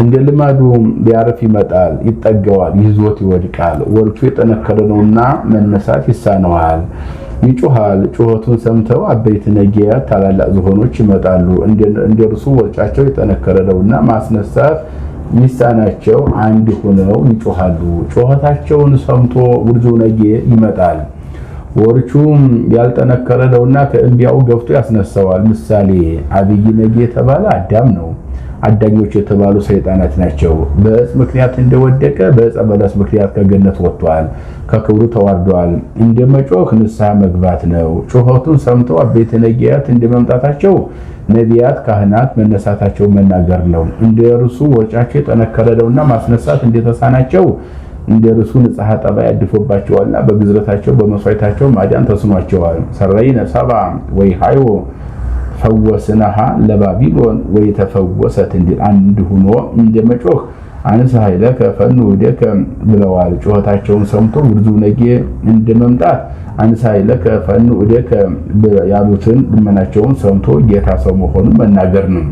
እንደ ልማዱ ቢያርፍ ይመጣል፣ ይጠገዋል፣ ይዞት ይወድቃል። ወርቹ የጠነከረ ነውና መነሳት ይሳነዋል። ይጮሃል። ጩኸቱን ሰምተው አበይት ነጊያት ታላላቅ ዝሆኖች ይመጣሉ። እንደርሱ ወርጫቸው የጠነከረ ነውና ማስነሳት ሚሳናቸው አንድ ሆነው ይጮሃሉ። ጩኸታቸውን ሰምቶ ውርዙ ነጌ ይመጣል። ወርቹም ያልጠነከረ ነውና ከእንቢያው ገፍቶ ያስነሳዋል። ምሳሌ አብይ ነጌ የተባለ አዳም ነው። አዳኞች የተባሉ ሰይጣናት ናቸው። በዕፅ ምክንያት እንደወደቀ በዕፀ በለስ ምክንያት ከገነት ወጥቷል፣ ከክብሩ ተዋርዷል። እንደመጮህ ንስሐ መግባት ነው። ጩኸቱን ሰምተው አበይት ነጊያት እንደመምጣታቸው ነቢያት ካህናት መነሳታቸው መናገር ነው። እንደርሱ ወርጫቸው የጠነከረ ነውና ማስነሳት እንደተሳናቸው እንደርሱ ንጽሐ ጠባይ አድፎባቸዋልና በግዝረታቸው በመስዋዕታቸው ማዳን ተስኗቸዋል። ሰረይነ ሰባ ወይ ሃዮ ፈወስናሃ ለባቢሎን ወይ ተፈወሰት እንዲል አንድ ሆኖ እንደመጮህ አንስ ኃይለከ ፈኑ ወደከ ብለዋል። ጩኸታቸውን ሰምቶ ውርዙ ነጌ እንደመምጣት አንስ ኃይለከ ፈኑ ወደከ ያሉትን ልመናቸውን ሰምቶ ጌታ ሰው መሆኑን መናገር ነው።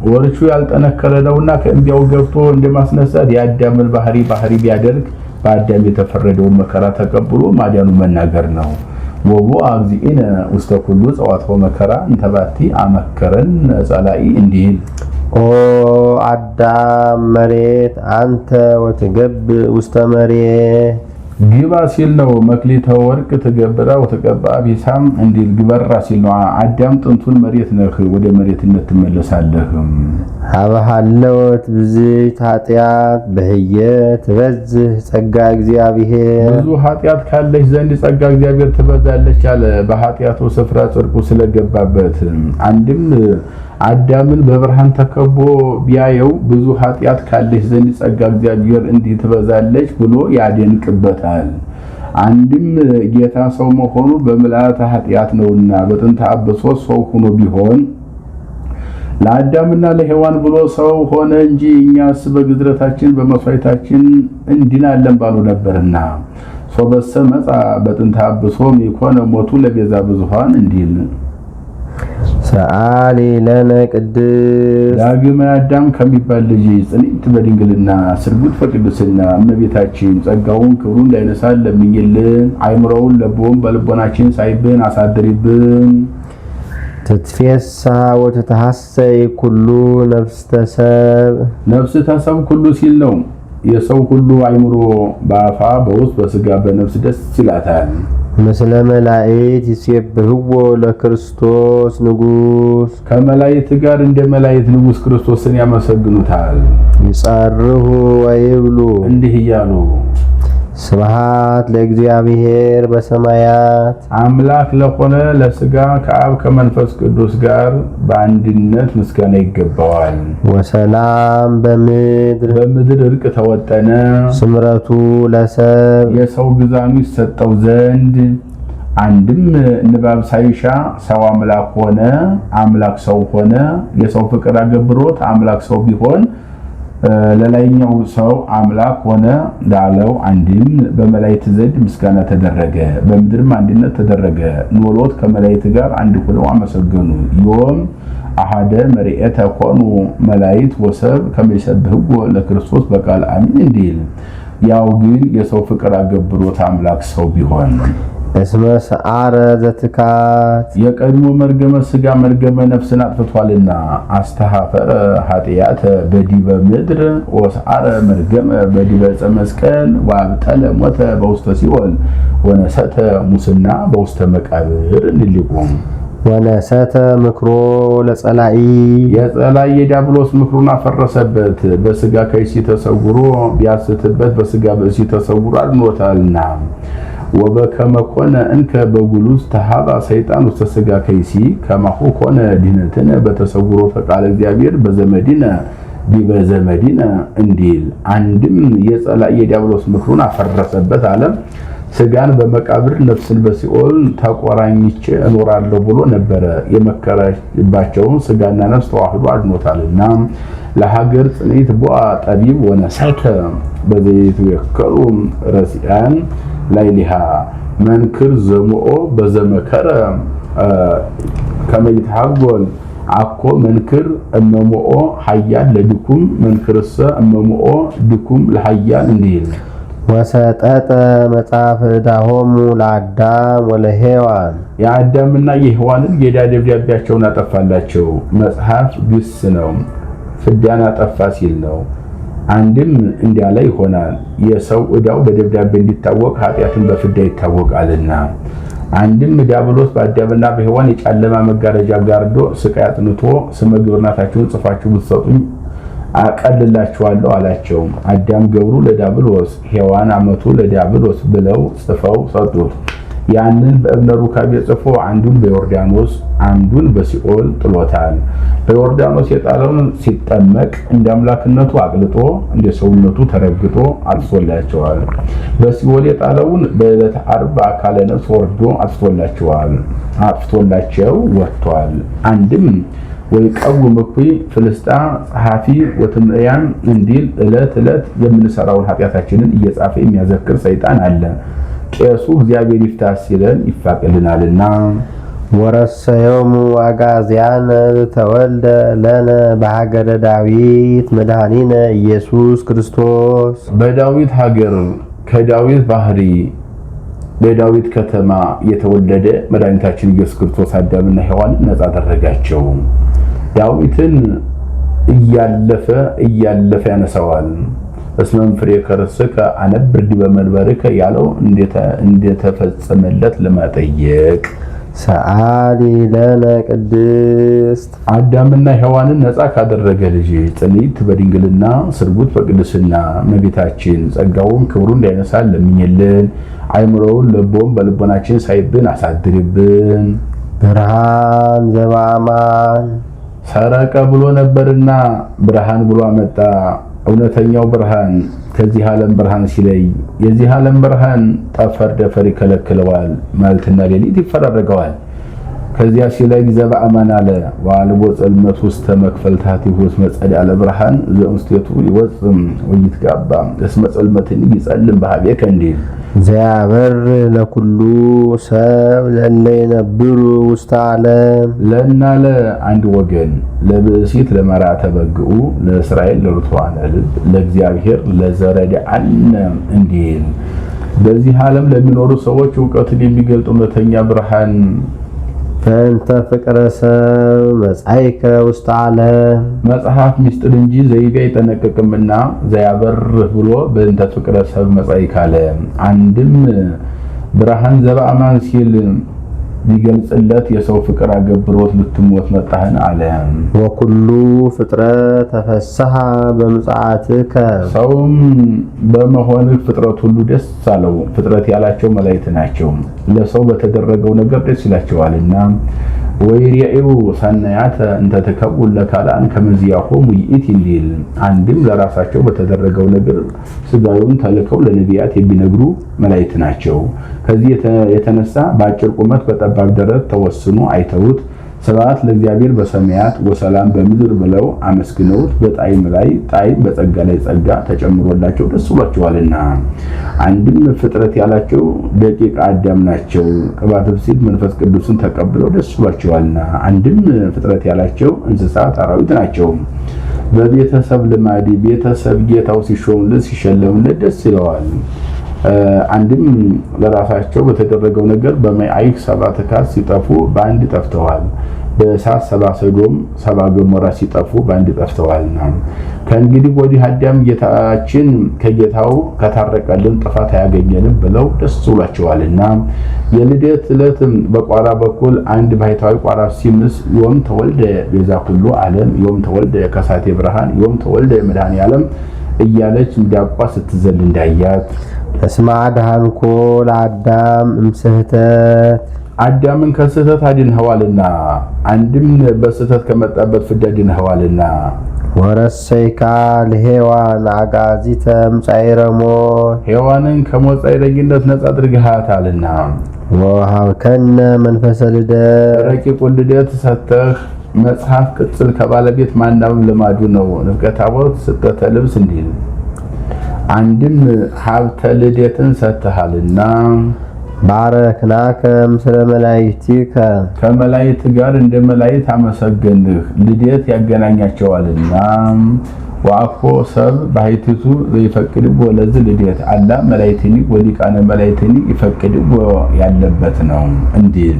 ወርቹ ያልጠነከረ ነውና ከእንቢያው ገብቶ እንደማስነሳት የአዳምን ባህሪ ቢያደርግ በአዳም የተፈረደውን መከራ ተቀብሎ ማዳኑ መናገር ነው። ወቦ አግዚእነ ውስተ ኩሉ ጸዋትወ መከራ እንተባቲ አመከረን ጸላኢ እንዲል
ኦ አዳም መሬት አንተ ወትገብ ውስተ መሬት
ግባ ሲል ነው። መክሊተ ወርቅ ትገብራ ወተቀባ ቢሳም እንዲል ግበራ ሲል ነው። አዳም ጥንቱን መሬት ነህ፣ ወደ መሬትነት ትመለሳለህ።
ሀበሃለወት ብዙት ኃጢአት በህየ ትበዝህ ጸጋ እግዚአብሔር
ብዙ ኃጢአት ካለች ዘንድ ጸጋ እግዚአብሔር ትበዛለች አለ። በኃጢአቱ ስፍራ ጽድቁ ስለገባበት አንድም አዳምን በብርሃን ተከቦ ቢያየው ብዙ ኃጢአት ካለች ዘንድ ጸጋ እግዚአብሔር እንዲህ ትበዛለች ብሎ ያደንቅበታል። አንድም ጌታ ሰው መሆኑ በምልአተ ኃጢአት ነውና በጥንተ አብሶ ሰው ሆኖ ቢሆን ለአዳምና ለሔዋን ብሎ ሰው ሆነ እንጂ እኛስ በግዝረታችን በመስዋዕታችን እንድናለን ባሉ ነበርና ሶበሰ መጻ በጥንተ አብሶ ይኮነ ሞቱ ለቤዛ ብዙሃን እንዲል
ሰአሊ ለነ ቅድስ
ዳግመ አዳም ከሚባል ልጅ ጽንዕት በድንግልና ስርጉት በቅድስና እመቤታችን ጸጋውን ክብሩን እንዳይነሳን ለምኝልን። አይምሮውን ለቦም በልቦናችን ሳይብን አሳድሪብን።
ትትፌሳ ወተተሐሰይ ኩሉ ነፍስ ተሰብ ኩሉ ሲል ነው። የሰው ሁሉ አይምሮ በአፋ በውስጥ በስጋ በነፍስ ደስ ይላታል። ምስለ መላእክት ይሴብህዎ ለክርስቶስ ንጉስ
ከመላእክት ጋር እንደ መላእክት ንጉስ ክርስቶስን ያመሰግኑታል።
ይጻርሁ ወይብሉ
እንዲህ እያሉ
ስብሐት ለእግዚአብሔር በሰማያት
አምላክ ለሆነ ለስጋ ከአብ ከመንፈስ ቅዱስ ጋር በአንድነት ምስጋና ይገባዋል።
ወሰላም
በምድር እርቅ ተወጠነ።
ስምረቱ ለሰብ
የሰው ግዛኑ ይሰጠው ዘንድ አንድም ንባብ ሳይሻ ሰው አምላክ ሆነ፣ አምላክ ሰው ሆነ። የሰው ፍቅር አገብሮት አምላክ ሰው ቢሆን ለላይኛው ሰው አምላክ ሆነ ላለው አንድም በመላእክት ዘንድ ምስጋና ተደረገ፣ በምድርም አንድነት ተደረገ። ኖሎት ከመላእክት ጋር አንድ ሆነው አመሰገኑ። ዮም አሐደ መሪኤተ ኮኑ መላእክት ወሰብ ከመይሰብህዎ ለክርስቶስ በቃል አሚን እንዲል ያው ግን የሰው ፍቅር አገብሮት አምላክ ሰው ቢሆን
እስመ ሰዓረ ዘትካት
የቀድሞ መርገመ ስጋ መርገመ ነፍስን አጥፍቷልና አስተሐፈረ ኃጢአተ በዲበ ምድር ወሰዓረ መርገመ በዲበ ዕፀ መስቀል ወአብጠለ ሞተ በውስተ ሲኦል ወነሰተ ሙስና በውስተ መቃብር እንዲልቁም
ወነሰተ ምክሮ ለጸላኢ
የጸላኢ የዲያብሎስ ምክሩን አፈረሰበት። በስጋ ከይሲ ተሰውሮ ቢያስትበት በስጋ በእሲ ተሰውሮ አድኖታልና ወበከመ ኮነ እንከ በጉሉስ ተሃባ ሰይጣን ውስተ ስጋ ከይሲ ከማሁ ኮነ ድኅነትነ በተሰውሮ ፈቃለ እግዚአብሔር በዘመዲነ ዲበ ዘመዲነ እንዲል አንድም የጸላኢ የዲያብሎስ ምክሩን አፈረሰበት አለ። ስጋን በመቃብር ነፍስን በሲኦል ተቆራኝቼ እኖራለሁ ብሎ ነበረ። የመከረባቸውን ስጋና ነፍስ ተዋህዶ አድኖታልና ለሀገር ጽንዕት ቦአ ጠቢብ ወነሰተ በዘይቱ የከሩ ረሲያን ላይሊሃ መንክር ዘሙኦ በዘመከረ ከመይተሐጎል አኮ መንክር እመሙኦ ሀያል ለድኩም መንክርሰ እመሙኦ ድኩም ለሀያል እንዲል
ወሰጠጠ መጽሐፈ ዕዳሆሙ ለአዳም ወለሔዋን
የአዳምና የሔዋንን የዕዳ ደብዳቤያቸውን አጠፋላቸው። መጽሐፍ ግስ ነው፣ ፍዳን አጠፋ ሲል ነው። አንድም እንዲያለ ይሆናል የሰው ዕዳው በደብዳቤ እንዲታወቅ ኃጢአትን በፍዳ ይታወቃልና። አንድም ዲያብሎስ በአዳምና በሔዋን የጨለማ መጋረጃ ጋርዶ ስቃይ አጥንቶ ስመ ግብርናታችሁን ጽፋችሁ ብትሰጡኝ አቀልላችኋለሁ አላቸው። አዳም ገብሩ ለዲያብሎስ፣ ሔዋን አመቱ ለዲያብሎስ ብለው ጽፈው ሰጡት። ያንን በእብነ ሩካቤ ጽፎ አንዱን በዮርዳኖስ አንዱን በሲኦል ጥሎታል። በዮርዳኖስ የጣለውን ሲጠመቅ እንደ አምላክነቱ አቅልጦ እንደ ሰውነቱ ተረግጦ አጥፍቶላቸዋል። በሲኦል የጣለውን በዕለተ ዓርብ አካለ ነፍስ ወርዶ አጥፍቶላቸው ወጥቷል። አንድም ወይ ቀውም እኩይ ፍልስጣ ጸሐፊ ወትምያን እንዲል ዕለት ዕለት የምንሰራውን ኃጢአታችንን እየጻፈ የሚያዘክር ሰይጣን አለ። ቄሱ እግዚአብሔር ይፍታ ሲለን ይፋቅልናልና።
ወረሰዮሙ አጋዝያነ ተወልደ ለነ በሀገረ ዳዊት መድኃኒነ ኢየሱስ ክርስቶስ
በዳዊት ሀገር ከዳዊት ባህሪ በዳዊት ከተማ የተወለደ መድኃኒታችን ኢየሱስ ክርስቶስ አዳምና ሔዋን ነፃ አደረጋቸው። ዳዊትን እያለፈ ያነሳዋል። እስመም ፍሬ ከርስከ አነብር ዲበ መንበርከ ያለው እንደተፈጸመለት ለማጠየቅ
ሰአሊ ለነ ቅድስት
አዳምና ሔዋንን ነፃ ካደረገ ልጅ ጽንዕት በድንግልና ስርጉት በቅድስና እመቤታችን ጸጋውን ክብሩን እንዳይነሳን ለምኝልን። አይምሮውን ልቦን በልቦናችን ሳይብን አሳድርብን።
ብርሃን ዘበአማን
ሰረቀ ብሎ ነበርና ብርሃን ብሎ አመጣ። እውነተኛው ብርሃን ከዚህ ዓለም ብርሃን ሲለይ የዚህ ዓለም ብርሃን ጠፈር ደፈር ይከለክለዋል፣ ማለትና ሌሊት ይፈራረገዋል። ከዚያ ሲለይ ዘበአማን አለ ወአልቦ ጽልመት ውስተ መክፈልታት ይሁስ መጸዳለ ብርሃን ዘውስቴቱ ይወጽም ወይትጋባ እስመ ጽልመትን ይጸልም በሀቤከ እንዲል
ዘያበር ለኩሉ ሰብ ለለ ይነብሩ ውስተ ዓለም
ለናለ አንድ ወገን ለብእሲት ለመራተ በግኡ ለእስራኤል ለርቷን ልብ ለእግዚአብሔር ለዘረዳአነ እንዲል በዚህ ዓለም ለሚኖሩ ሰዎች ዕውቀትን የሚገልጥ እውነተኛ ብርሃን
ፈንተ ፍቅረ ሰብ መጻይከ ውስተ ዓለም
መጽሐፍ ምስጢር እንጂ ዘይቤ አይጠነቀቅምና ዘያበር ብሎ በእንተ ፍቅረ ሰብ መጻይከ አለ። አንድም ብርሃን ዘበአማን ሲል ቢገልጽለት የሰው ፍቅር አገብሮት ልትሞት መጣህን አለ።
ወኩሉ ፍጥረት ተፈሰሐ በምጽአትከ
ሰውም በመሆንህ ፍጥረት ሁሉ ደስ አለው። ፍጥረት ያላቸው መላእክት ናቸው። ለሰው በተደረገው ነገር ደስ ይላቸዋልና ወይሪኡ ሰናያተ እንተ ተከቡለ ካላን ከመዚያሆሙ ይእቲ እንዲል አንድም ለራሳቸው በተደረገው ነገር ስጋዩን ተልከው ለነቢያት የሚነግሩ መላእክት ናቸው። ከዚህ የተነሳ በአጭር ቁመት በጠባብ ደረት ተወስኖ አይተውት ስብሐት ለእግዚአብሔር በሰማያት ወሰላም በምድር ብለው አመስግነውት በጣዕም ላይ ጣዕም በጸጋ ላይ ጸጋ ተጨምሮላቸው ደስ ብሏቸዋልና። አንድም ፍጥረት ያላቸው ደቂቀ አዳም ናቸው። ቅባተ ብሲል መንፈስ ቅዱስን ተቀብለው ደስ ብሏቸዋልና። አንድም ፍጥረት ያላቸው እንስሳት አራዊት ናቸው። በቤተሰብ ልማድ ቤተሰብ ጌታው ሲሾምለት ሲሸለምለት ደስ ይለዋል። አንድም ለራሳቸው በተደረገው ነገር በመዓይክ 7 ካስ ሲጠፉ በአንድ ጠፍተዋል። በእሳት 7 ሰዶም 7 ገሞራ ሲጠፉ በአንድ ጠፍተዋልና ከእንግዲህ ወዲህ አዳም ጌታችን ከጌታው ከታረቀልን ጥፋት አያገኘንም ብለው ደስ ብሏቸዋልና የልደት ዕለት በቋራ በኩል አንድ ባሕታዊ ቋራ ሲምስ ዮም ተወልደ ቤዛ ኩሉ ዓለም ዮም ተወልደ ከሳቴ ብርሃን ዮም ተወልደ መድኃኔ ዓለም እያለች ሚዳቋ ስትዘል እንዳያት
እስመ አድኃንኮ ለአዳም እምስሕተት
አዳምን ከስህተት አድነኸዋልና። አንድም በስህተት ከመጣበት ፍዳ አድነኸዋልና።
ወረሰይካ ለሔዋን አጋዚተ እምጻዕረ ሞት
ሔዋንን ከሞት ጻዕረኝነት ነጻ አድርገሃታልና።
ወሀብከነ መንፈሰ ልደት
ረቂቁን ልደት ሰጥተህ መጽሐፍ ቅጽል ከባለቤት ማናበብ ልማዱ ነው። ንፍቀ ታቦት ስጠተ ልብስ እንዲል አንድም ሀብተ ልደትን ሰጥተሃልና።
ባረክናከ ምስለ መላእክቲከ
ከመላእክት ጋር እንደ መላእክት አመሰገንህ ልደት ያገናኛቸዋልና። ወአኮ ሰብ ባሕቲቱ ዘይፈቅድዎ ለዝ ልደት አላ መላእክትኒ ወሊቃነ መላእክትኒ ይፈቅድዎ ያለበት ነው እንዲል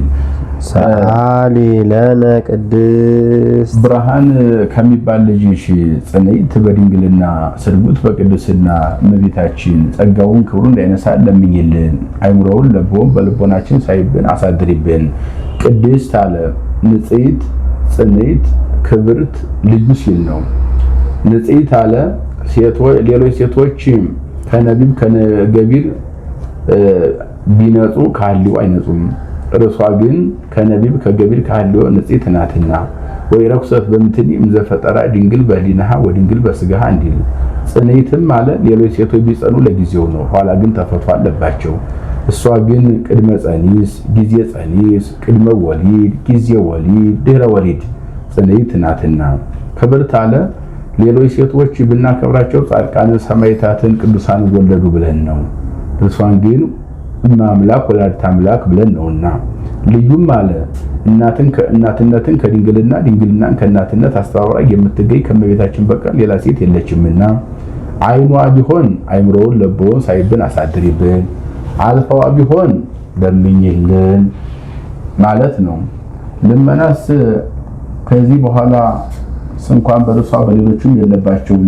ሰአሊ ለነ ቅድስት
ብርሃን ከሚባል ልጅሽ ጽንዕት በድንግልና ስርጉት በቅድስና እመቤታችን ጸጋውን ክብሩን እንዳይነሳ ለምኝልን። አይምሮውን ለቦም በልቦናችን ሳይብን አሳድሪብን። ቅድስት አለ ንጽሕት፣ ጽንዕት፣ ክብርት ልዩ ሲል ነው። ንጽሕት አለ ሌሎች ሴቶች ከነቢብ ከነገቢር ቢነጹ ከሐልዮ አይነጹም። እርሷ ግን ከነቢብ ከገቢር ከሐልዮ ንጽሕት ናትና። ወይ ረኩሰት በምትኒ እምዘፈጠራ ድንግል በህሊናሃ ወድንግል በስጋሃ እንዲል። ጽንዕትም አለ ሌሎች ሴቶች ቢጸኑ ለጊዜው ነው፣ ኋላ ግን ተፈቶ አለባቸው። እሷ ግን ቅድመ ጸኒስ፣ ጊዜ ጸኒስ፣ ቅድመ ወሊድ፣ ጊዜ ወሊድ፣ ድህረ ወሊድ ጽንዕት ናትና። ክብርት አለ ሌሎች ሴቶች ብናከብራቸው ጻድቃንን፣ ሰማዕታትን፣ ቅዱሳን ወለዱ ብለን ነው። እርሷን ግን አምላክ ወላዲተ አምላክ ብለን ነውና። ልዩም አለ እናትነትን ከድንግልና ድንግልናን ከእናትነት አስተባብራ የምትገኝ ከእመቤታችን በቀር ሌላ ሴት የለችምና። ዓይኗ ቢሆን አይምሮውን ለቦውን ሳይብን አሳድሪብን፣ አልፋዋ ቢሆን ለምኝልን ማለት ነው። ልመናስ ከዚህ በኋላ እንኳን በርሷ በሌሎችም የለባቸውም።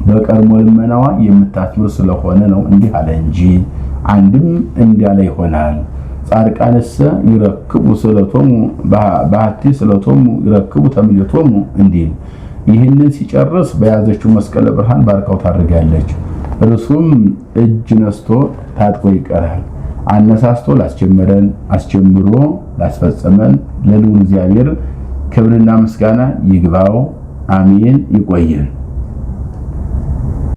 በቀድሞ ልመናዋ የምታስምር ስለሆነ ነው እንዲህ አለ እንጂ አንድም እንዲያለ ይሆናል። ጻድቃንሰ ይረክቡ ስለቶሙ ባህቲ ስለቶሙ ይረክቡ ተምኔቶሙ እንዲል። ይህንን ሲጨርስ በያዘችው መስቀለ ብርሃን ባርካው ታድርጋለች። እርሱም እጅ ነስቶ ታጥቆ ይቀራል። አነሳስቶ ላስጀመረን አስጀምሮ ላስፈጸመን ለልዑል እግዚአብሔር ክብርና ምስጋና ይግባው። አሜን። ይቆየን።